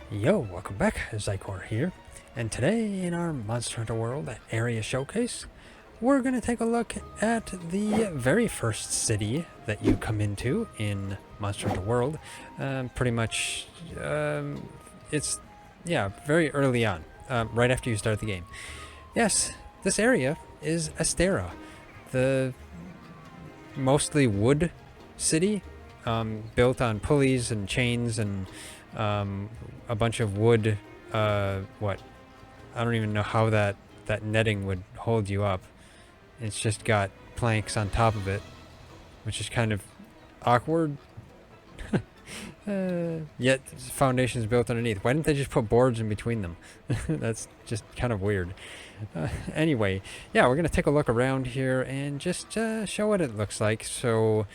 Yo, welcome back, Zycor here, and today in our Monster Hunter World area showcase, we're going to take a look at the very first city that you come into in Monster Hunter World. Pretty much, it's, yeah, very early on, right after you start the game. Yes, this area is Astera, the mostly wood city, built on pulleys and chains and a bunch of wood. What? I don't even know how that netting would hold you up. It's just got planks on top of it, which is kind of awkward. Yet foundation is built underneath. Why didn't they just put boards in between them? That's just kind of weird. Anyway, yeah, we're gonna take a look around here and just show what it looks like. So,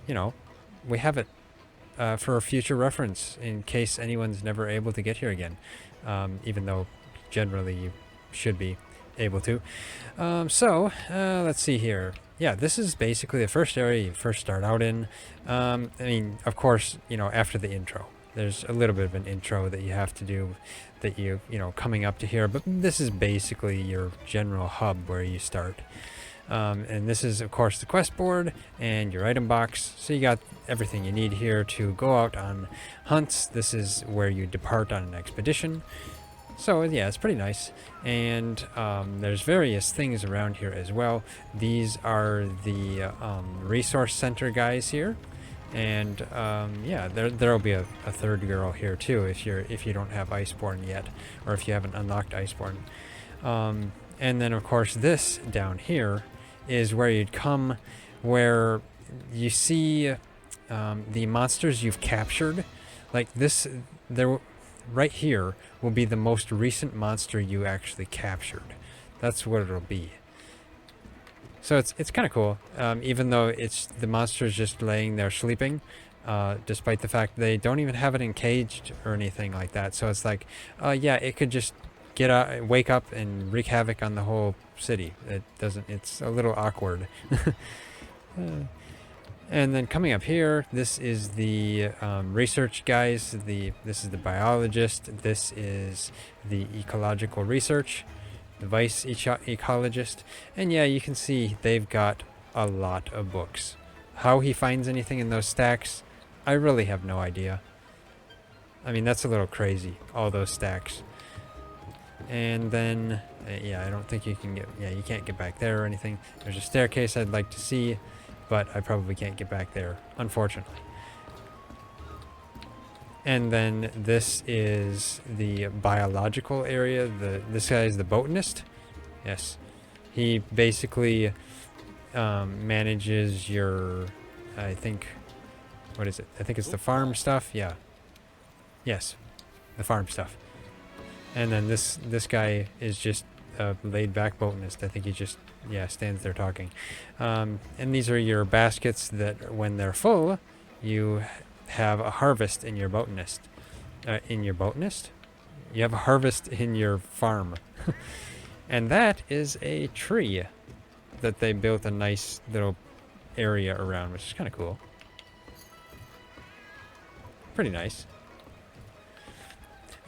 you know, we have it for a future reference in case anyone's never able to get here again, even though generally you should be able to. Let's see here. Yeah, this is basically the first area you first start out in. I mean, of course, you know, after the intro. There's a little bit of an intro that you have to do that you know, coming up to here, but this is basically your general hub where you start. And this is, of course, the quest board and your item box. So you got everything you need here to go out on hunts. This is where you depart on an expedition. So yeah, it's pretty nice. And there's various things around here as well. These are the resource center guys here. And yeah, there'll be a third girl here too if you don't have Iceborne yet, or if you haven't unlocked Iceborne. And then of course this down here is where you'd come, where you see the monsters you've captured. Like this, right here will be the most recent monster you actually captured. That's what it'll be. So it's kind of cool, even though it's the monster's just laying there sleeping, despite the fact they don't even have it encaged or anything like that. So it's like, yeah, it could just get out, wake up and wreak havoc on the whole city. It doesn't. It's a little awkward. And then coming up here, this is the research guys. This is the biologist. This is the ecological research, the vice ecologist. And yeah, you can see they've got a lot of books. How he finds anything in those stacks, I really have no idea. I mean, that's a little crazy, all those stacks. And then, yeah, I don't think you can you can't get back there or anything. There's a staircase I'd like to see, but I probably can't get back there, unfortunately. And then this is the biological area. This guy is the botanist. Yes. He basically manages your, I think, what is it? I think it's the farm stuff. Yeah. Yes, the farm stuff. And then this guy is just a laid-back botanist. I think he just, yeah, stands there talking. And these are your baskets that, when they're full, you have a harvest in your botanist. In your botanist? You have a harvest in your farm. And that is a tree that they built a nice little area around, which is kind of cool. Pretty nice.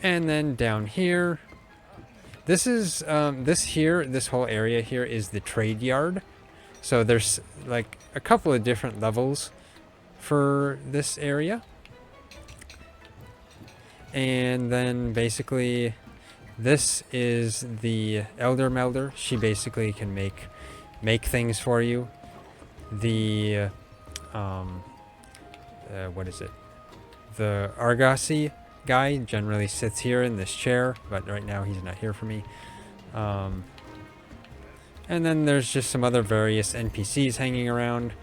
And then down here, this is this whole area here is the trade yard. So there's like a couple of different levels for this area. And then basically this is the elder melder. She basically can make things for you. The what is it? The Argosy guy generally sits here in this chair, but right now he's not here for me. And then there's just some other various NPCs hanging around,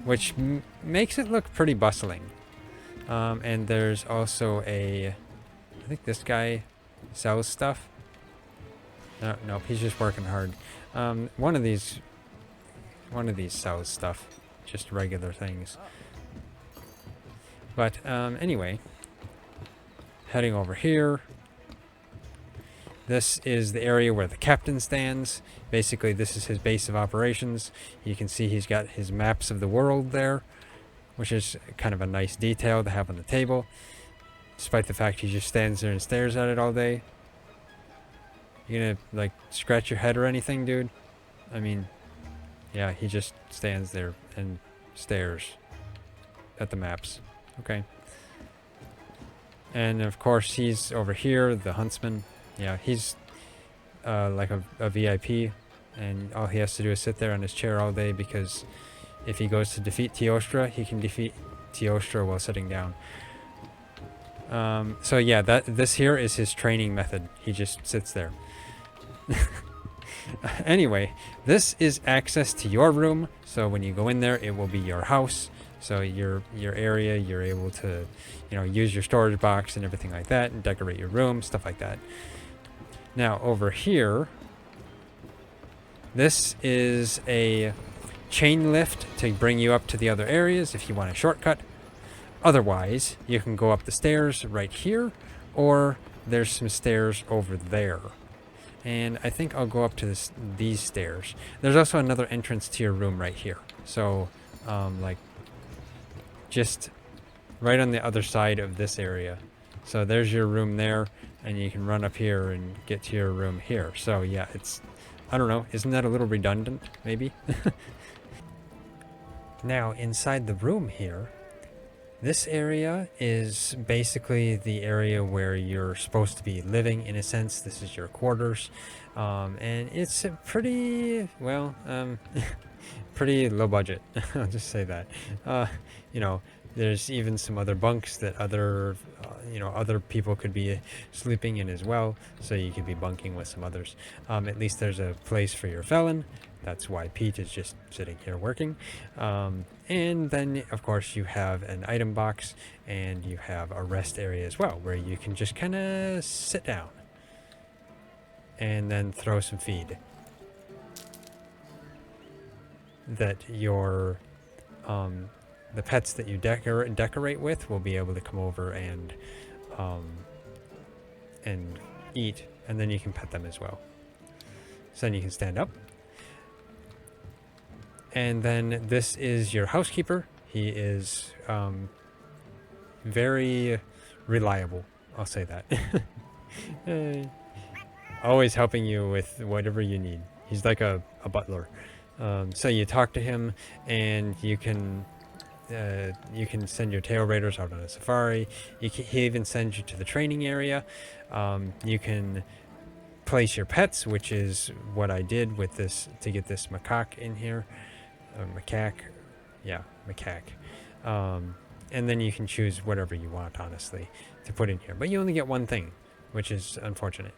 which makes it look pretty bustling. And there's also I think this guy sells stuff. Nope, he's just working hard. One of these sells stuff, just regular things. But anyway, heading over here, this is the area where the captain stands. Basically, this is his base of operations. You can see he's got his maps of the world there, which is kind of a nice detail to have on the table. despite the fact he just stands there and stares at it all day. You gonna, like, scratch your head or anything, dude? I mean, yeah, he just stands there and stares at the maps. Okay. And of course, he's over here, the huntsman. Yeah, he's like a VIP, and all he has to do is sit there on his chair all day, because if he goes to defeat Teostra, he can defeat Teostra while sitting down. So yeah, this here is his training method. He just sits there. Anyway, this is access to your room. So when you go in there, it will be your house. So your area, you're able to, use your storage box and everything like that, and decorate your room, stuff like that. Now over here, this is a chain lift to bring you up to the other areas if you want a shortcut. Otherwise, you can go up the stairs right here, or there's some stairs over there. And I think I'll go up to these stairs. There's also another entrance to your room right here. So, like, just right on the other side of this area. So there's your room there, and you can run up here and get to your room here. So yeah, I don't know, isn't that a little redundant, maybe? Now, inside the room here, this area is basically the area where you're supposed to be living, in a sense. This is your quarters. And it's pretty, well, pretty low budget. I'll just say that. There's even some other bunks that other people could be sleeping in as well. So you could be bunking with some others. At least there's a place for your felon. That's why Pete is just sitting here working. And then, of course, you have an item box, and you have a rest area as well, where you can just kind of sit down and then throw some feed. That your the pets that you decorate with will be able to come over and eat, and then you can pet them as well. So then you can stand up. And then this is your housekeeper. He is very reliable, I'll say that. Always helping you with whatever you need. He's like a butler. So you talk to him, and you can send your tail raiders out on a safari. He even sends you to the training area. You can place your pets, which is what I did with this to get this macaque in here. Macaque. And then you can choose whatever you want, honestly, to put in here. But you only get one thing, which is unfortunate.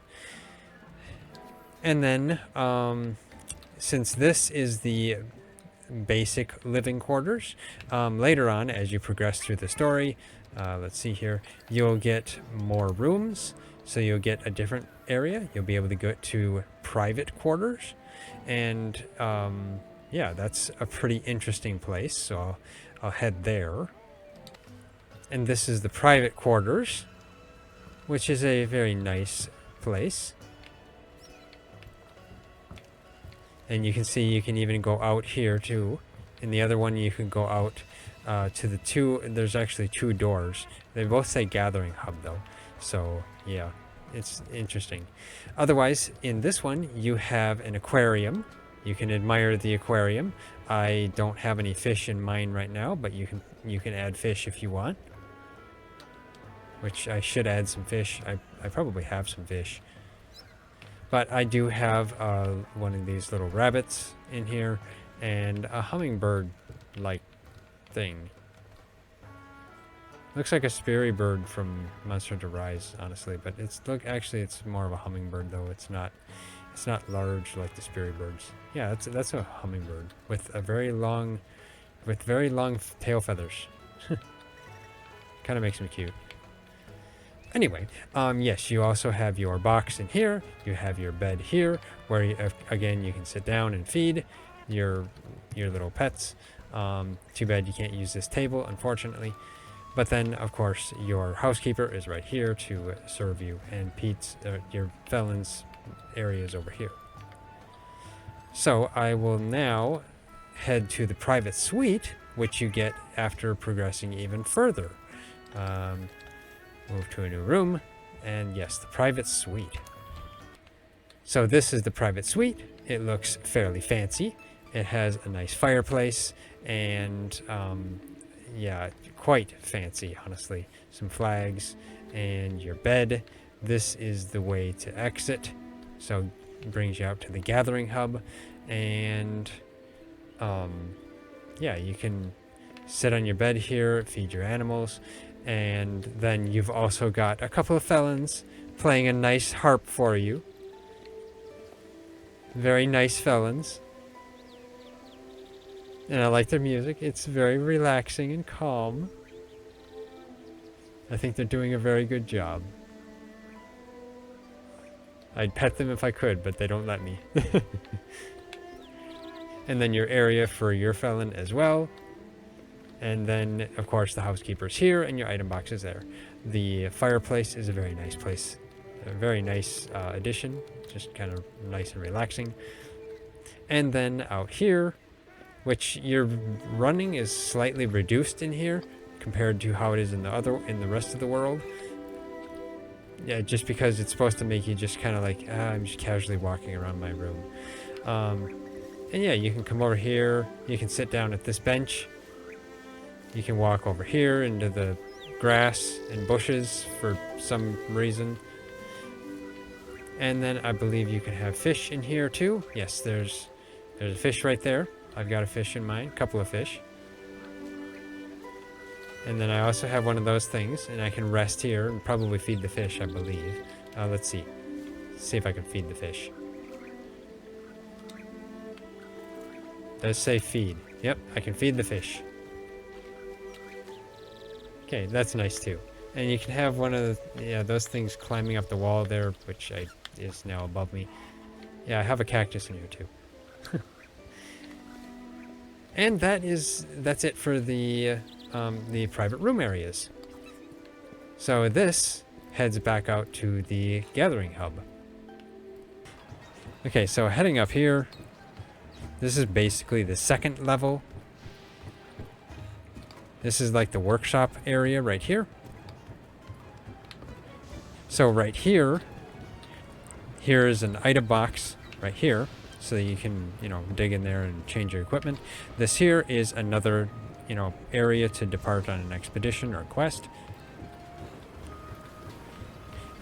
And then, since this is the basic living quarters, later on, as you progress through the story, let's see here, you'll get more rooms. So you'll get a different area. You'll be able to go to private quarters. And yeah, that's a pretty interesting place. So I'll head there. And this is the private quarters, which is a very nice place. And you can see you can even go out here too. In the other one, you can go out to the there's actually two doors. They both say gathering hub though. So yeah, it's interesting. Otherwise, in this one, you have an aquarium. You can admire the aquarium. I don't have any fish in mine right now, but you can add fish if you want. Which I should add some fish. I probably have some fish. But I do have one of these little rabbits in here, and a hummingbird-like thing. Looks like a Sperry bird from Monster Hunter Rise, honestly, but actually it's more of a hummingbird though. It's not large like the Sperry birds. Yeah, that's a hummingbird with very long tail feathers. Kind of makes me cute. Anyway, yes, you also have your box in here. You have your bed here, where again you can sit down and feed your little pets. Too bad you can't use this table, unfortunately. But then, of course, your housekeeper is right here to serve you, and Pete's, your felon's area is over here. So I will now head to the private suite, which you get after progressing even further. Move to a new room. And yes, the private suite. So this is the private suite. It looks fairly fancy. It has a nice fireplace and yeah, quite fancy, honestly. Some flags and your bed. This is the way to exit. So it brings you out to the gathering hub. And yeah, you can sit on your bed here, feed your animals. And then you've also got a couple of felons playing a nice harp for you. Very nice felons. And I like their music. It's very relaxing and calm. I think they're doing a very good job. I'd pet them if I could, but they don't let me. And then your area for your felon as well. And then, of course, the housekeeper's here and your item box is there. The fireplace is a very nice place. A very nice addition. Just kind of nice and relaxing. And then out here, which your running is slightly reduced in here compared to how it is in the rest of the world. Yeah, just because it's supposed to make you just kind of like, I'm just casually walking around my room. And yeah, you can come over here. You can sit down at this bench. You can walk over here into the grass and bushes for some reason. And then I believe you can have fish in here too. Yes, there's a fish right there. I've got a fish in mine, a couple of fish. And then I also have one of those things, and I can rest here and probably feed the fish, I believe. Let's see. See if I can feed the fish. It does say feed. Yep, I can feed the fish. Okay, that's nice too. And you can have one of those things climbing up the wall there, which is now above me. Yeah, I have a cactus in here too. And that's it for the private room areas. So this heads back out to the gathering hub. Okay, so heading up here, this is basically the second level. This is like the workshop area right here. So right here, here's an item box right here. So that you can, dig in there and change your equipment. This here is another, area to depart on an expedition or quest.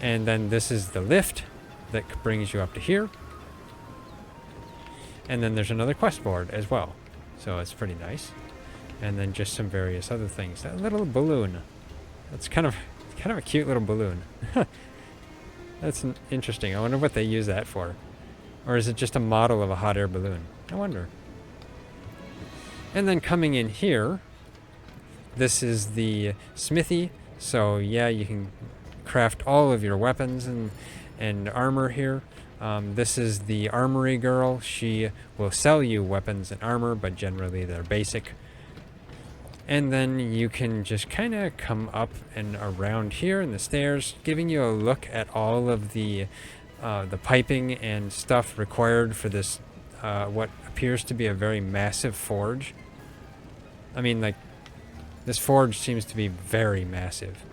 And then this is the lift that brings you up to here. And then there's another quest board as well. So it's pretty nice. And then just some various other things. That little balloon. That's kind of a cute little balloon. That's interesting. I wonder what they use that for. Or is it just a model of a hot air balloon? I wonder. And then coming in here, this is the smithy. So yeah, you can craft all of your weapons and armor here. This is the armory girl. She will sell you weapons and armor, but generally they're basic. And then you can just kind of come up and around here in the stairs, giving you a look at all of the piping and stuff required for this, what appears to be a very massive forge. I mean, like, this forge seems to be very massive.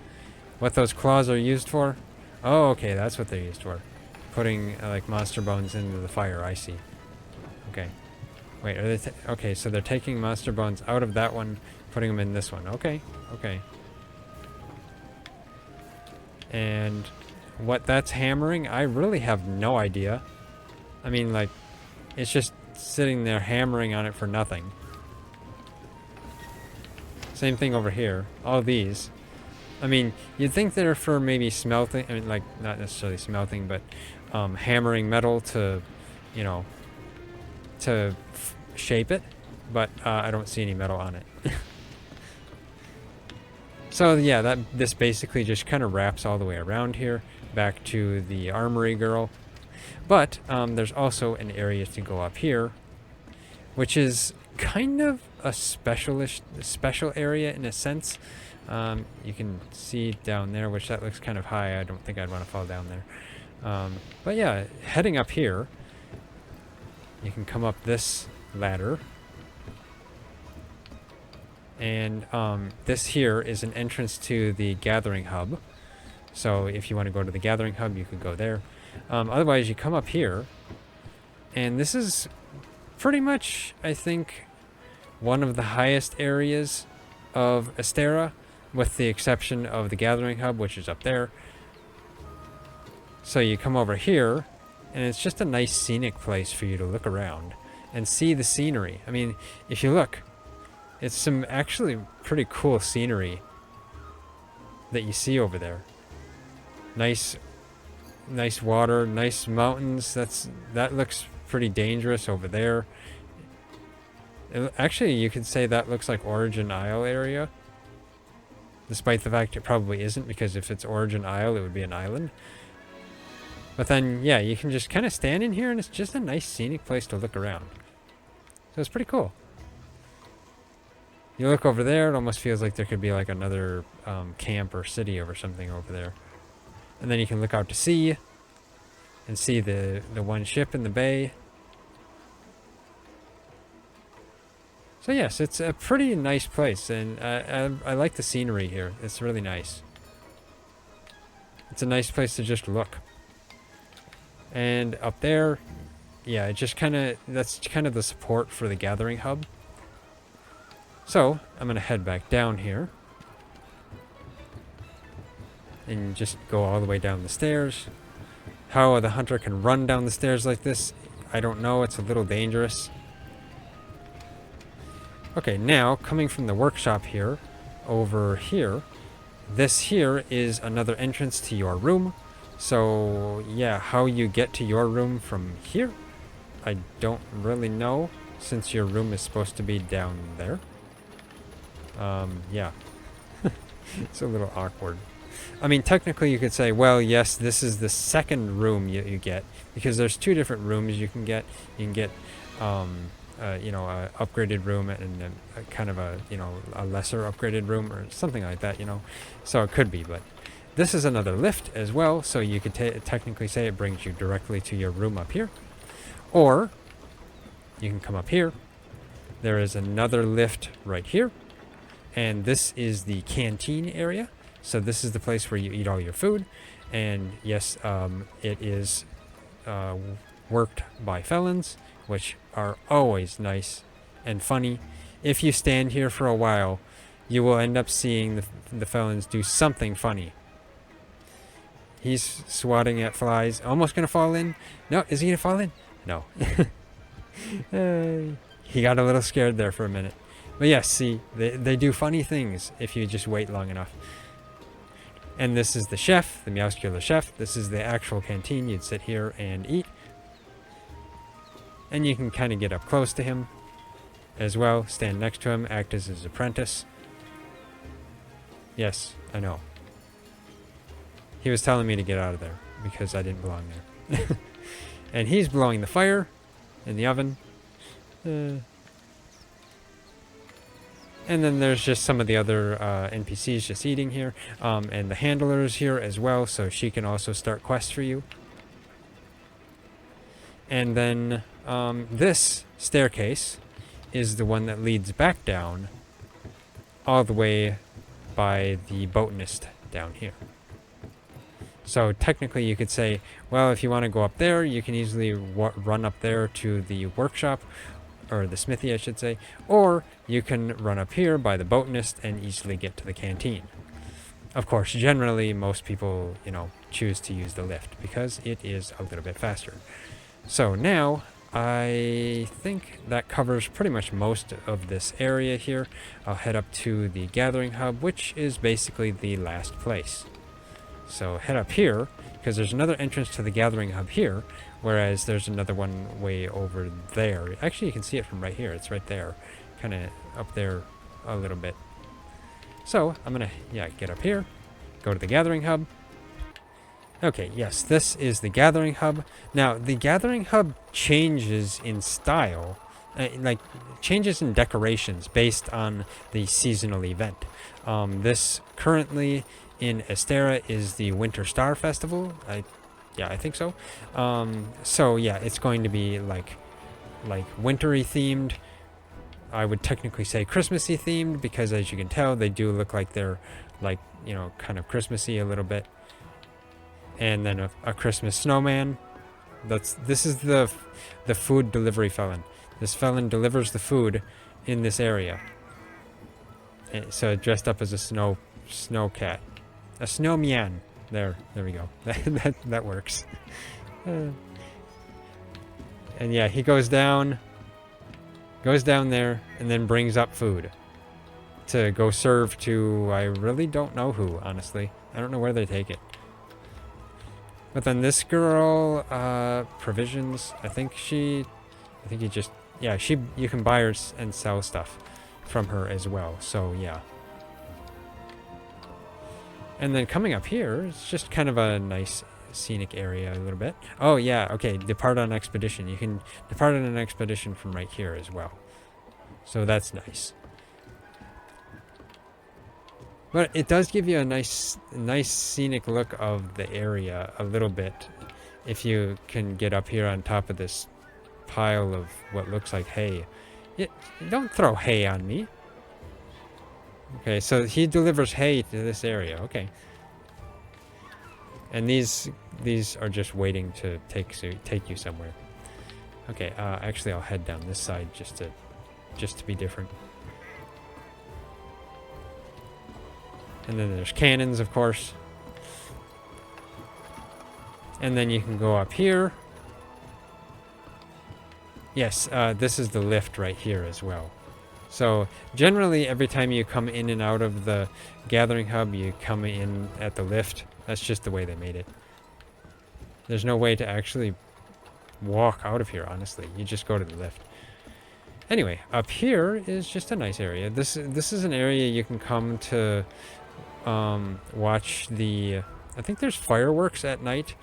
What those claws are used for? Oh, okay, that's what they're used for. Putting, like, monster bones into the fire, I see. Okay. Wait, are they... okay, so they're taking monster bones out of that one, putting them in this one. Okay, okay. And... what that's hammering, I really have no idea. I mean, like, it's just sitting there hammering on it for nothing. Same thing over here. All these. I mean, you'd think they're for maybe smelting, I mean, like, not necessarily smelting, but hammering metal to, to shape it. But I don't see any metal on it. So, yeah, this basically just kind of wraps all the way around here. Back to the armory girl. But there's also an area to go up here, which is kind of a special area in a sense. You can see down there, which that looks kind of high. I don't think I'd want to fall down there. But yeah, heading up here, you can come up this ladder. And this here is an entrance to the gathering hub. So if you want to go to the gathering hub, you could go there. Otherwise, you come up here, and this is pretty much, I think, one of the highest areas of Astera, with the exception of the gathering hub, which is up there. So you come over here, and it's just a nice scenic place for you to look around and see the scenery. I mean, if you look, it's some actually pretty cool scenery that you see over there. Nice water, nice mountains. That looks pretty dangerous over there. Actually, you could say that looks like Origin Isle area, despite the fact it probably isn't, because if it's Origin Isle, it would be an island. But then, yeah, you can just kind of stand in here, and it's just a nice scenic place to look around. So it's pretty cool. You look over there, it almost feels like there could be like another camp or city or something over there. And then you can look out to sea and see the one ship in the bay. So yes, it's a pretty nice place, and I like the scenery here. It's really nice. It's a nice place to just look. And up there, yeah, it just that's kind of the support for the gathering hub. So I'm gonna head back down here and just go all the way down the stairs. How the hunter can run down the stairs like this, I don't know. It's a little dangerous. Okay, now coming from the workshop here, over here, this here is another entrance to your room. So yeah, how you get to your room from here, I don't really know, since your room is supposed to be down there. Yeah, it's a little awkward. I mean, technically you could say, well, yes, this is the second room you get, because there's two different rooms you can get. You can get, you know, a upgraded room and a kind of a, you know, a lesser upgraded room or something like that, you know. So it could be, but this is another lift as well, so you could technically say it brings you directly to your room up here. Or you can come up here. There is another lift right here, and this is the canteen area. So this is the place where you eat all your food, and yes, it is worked by felons, which are always nice and funny. If you stand here for a while, you will end up seeing the felons do something funny. He's swatting at flies, almost gonna fall in. No, is he gonna fall in? No. He got a little scared there for a minute. But yes, see, they do funny things if you just wait long enough. And this is the chef, the Meowscular chef. This is the actual canteen. You'd sit here and eat. And you can kind of get up close to him as well. Stand next to him, act as his apprentice. Yes, I know. He was telling me to get out of there because I didn't belong there. And he's blowing the fire in the oven. And then there's just some of the other NPCs just eating here. And the handler is here as well, so she can also start quests for you. And then this staircase is the one that leads back down all the way by the botanist down here. So technically you could say, well, if you want to go up there, you can easily run up there to the workshop, or the smithy, I should say, or you can run up here by the botanist and easily get to the canteen. Of course, generally, most people, you know, choose to use the lift because it is a little bit faster. So now, I think that covers pretty much most of this area here. I'll head up to the gathering hub, which is basically the last place. So head up here, because there's another entrance to the gathering hub here, whereas there's another one way over there. Actually, you can see it from right here. It's right there, kind of up there a little bit. So I'm going to, yeah, get up here, go to the gathering hub. Okay, yes, this is the gathering hub. Now, the gathering hub changes in style, like changes in decorations based on the seasonal event. This currently in Astera is the Winter Star Festival. I think so. So yeah, it's going to be like wintry themed. I would technically say Christmassy themed, because as you can tell, they do look like they're like, you know, kind of Christmassy a little bit. and then a Christmas snowman. This is the food delivery felon. This felon delivers the food in this area. And so dressed up as a snow cat, a snowman. There we go. That works. And yeah, he goes down there and then brings up food to go serve to, I really don't know who, honestly. I don't know where they take it. But then this girl, provisions, you can buy her and sell stuff from her as well. So yeah. And then coming up here, it's just kind of a nice scenic area a little bit. Oh yeah, okay, depart on expedition. You can depart on an expedition from right here as well. So that's nice. But it does give you a nice scenic look of the area a little bit if you can get up here on top of this pile of what looks like hay. Don't throw hay on me. Okay, so he delivers hay to this area. Okay. And these are just waiting to take you somewhere. Okay, actually I'll head down this side just to be different. And then there's cannons, of course. And then you can go up here. Yes, this is the lift right here as well. So generally every time you come in and out of the gathering hub, you come in at the lift. That's just the way they made it. There's no way to actually walk out of here, honestly. You just go to the lift. Anyway, up here is just a nice area. This is an area you can come to watch the... I think there's fireworks at night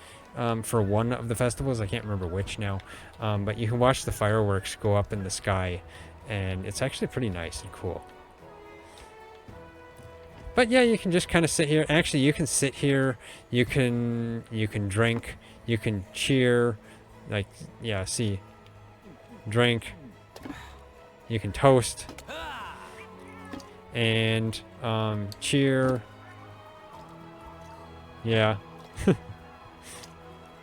for one of the festivals. I can't remember which now. But you can watch the fireworks go up in the sky. And it's actually pretty nice and cool. But yeah, you can just kind of sit here. Actually, you can sit here. You can drink. You can cheer. Like, yeah, see. Drink. You can toast. And cheer. Yeah.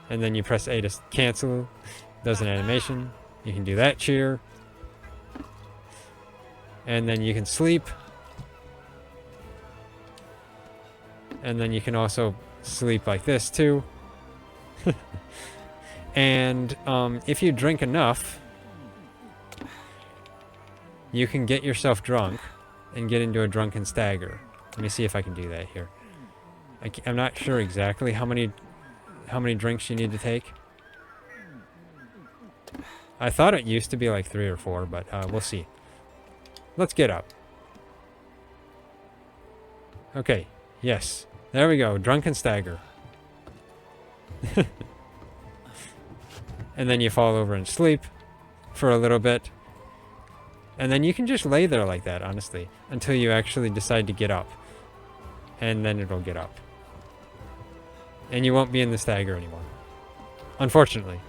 And then you press A to cancel. Does an animation. You can do that cheer. And then you can sleep. And then you can also sleep like this too. And if you drink enough, you can get yourself drunk and get into a drunken stagger. Let me see if I can do that here. I'm not sure exactly how many drinks you need to take. I thought it used to be like 3 or 4, but we'll see. Let's get up. Okay, yes. There we go, drunken stagger. And then you fall over and sleep for a little bit. And then you can just lay there like that, honestly, until you actually decide to get up. And then it'll get up. And you won't be in the stagger anymore. Unfortunately.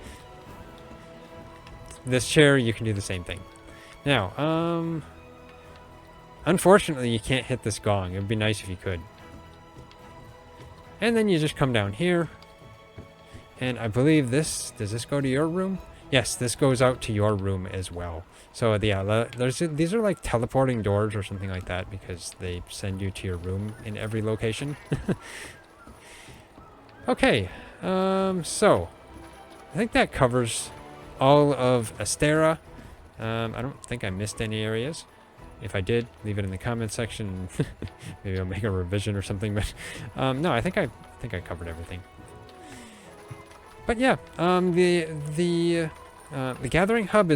This chair, you can do the same thing. Now, unfortunately, you can't hit this gong. It would be nice if you could. And then you just come down here. And I believe does this go to your room? Yes, this goes out to your room as well. So yeah, these are like teleporting doors or something like that because they send you to your room in every location. Okay, so I think that covers all of Astera. I don't think I missed any areas. If I did, leave it in the comment section. Maybe I'll make a revision or something. But no, I think I covered everything. But yeah, the Gathering Hub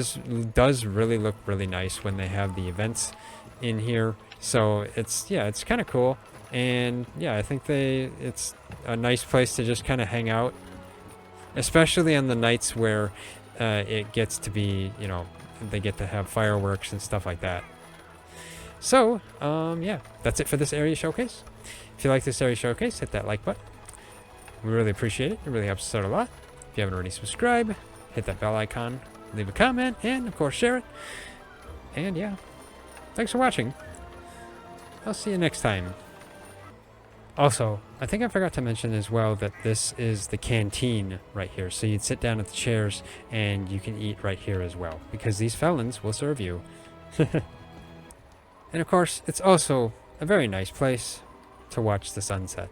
does really look really nice when they have the events in here. So it's kind of cool. And yeah, I think it's a nice place to just kind of hang out, especially on the nights where it gets to be, they get to have fireworks and stuff like that. So, yeah, that's it for this area showcase. If you like this area showcase, hit that like button. We really appreciate it. It really helps us out a lot. If you haven't already subscribed, hit that bell icon, leave a comment, and of course share it. And yeah, thanks for watching. I'll see you next time. Also, I think I forgot to mention as well that this is the canteen right here. So you'd sit down at the chairs and you can eat right here as well, because these felons will serve you. And of course, it's also a very nice place to watch the sunset.